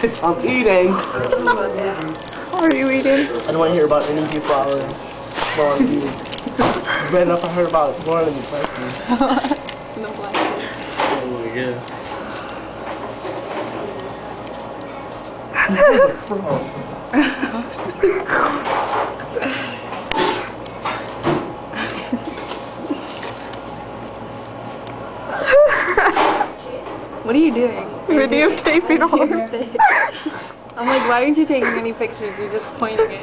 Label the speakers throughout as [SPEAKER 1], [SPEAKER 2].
[SPEAKER 1] I'm eating.
[SPEAKER 2] Are you eating?
[SPEAKER 1] I don't want to hear about any deflowering while I'm eating. Bad enough I heard about it more than the question.
[SPEAKER 2] No plastic.
[SPEAKER 1] Oh my god. That's a pro.
[SPEAKER 2] What are you doing?
[SPEAKER 3] Videotaping all of it.
[SPEAKER 2] I'm like, why aren't you taking any pictures? You're just pointing it.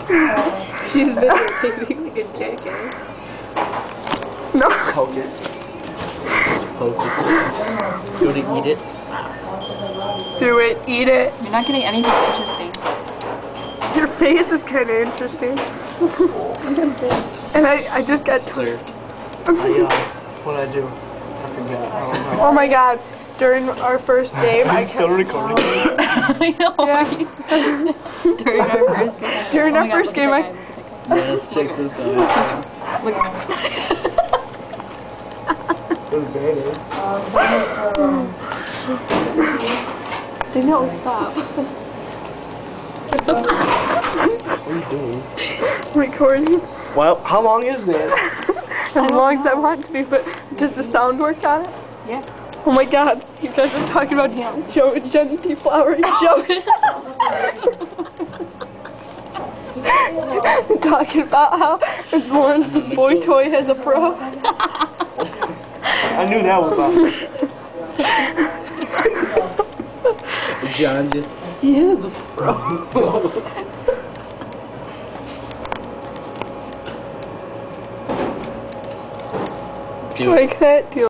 [SPEAKER 2] She's videotaping like a jackass.
[SPEAKER 3] No.
[SPEAKER 1] Poke it. Just poke this. Go to eat it.
[SPEAKER 3] Do it. Eat it.
[SPEAKER 2] You're not getting anything interesting.
[SPEAKER 3] Your face is kind of interesting. And I just got
[SPEAKER 1] Served. What'd I do? I forgot. I don't know.
[SPEAKER 3] Oh my god. During our first game,
[SPEAKER 1] I'm still recording.
[SPEAKER 2] I know.
[SPEAKER 3] Yeah.
[SPEAKER 2] During our first game.
[SPEAKER 3] During our first game,
[SPEAKER 1] Yeah, let's check this guy out.
[SPEAKER 2] Look.
[SPEAKER 1] That's bad,
[SPEAKER 2] Danielle, stop.
[SPEAKER 1] What are you doing?
[SPEAKER 3] recording
[SPEAKER 1] Well, how long is that?
[SPEAKER 3] as long as I want to be, but does the sound work on it?
[SPEAKER 2] Yeah.
[SPEAKER 3] Oh my god, you guys are talking about Joe and Jenny deflowering Joe. Talking about how Lauren's boy toy has a fro.
[SPEAKER 1] I knew that was awesome. John just, he has a fro.
[SPEAKER 3] Like that?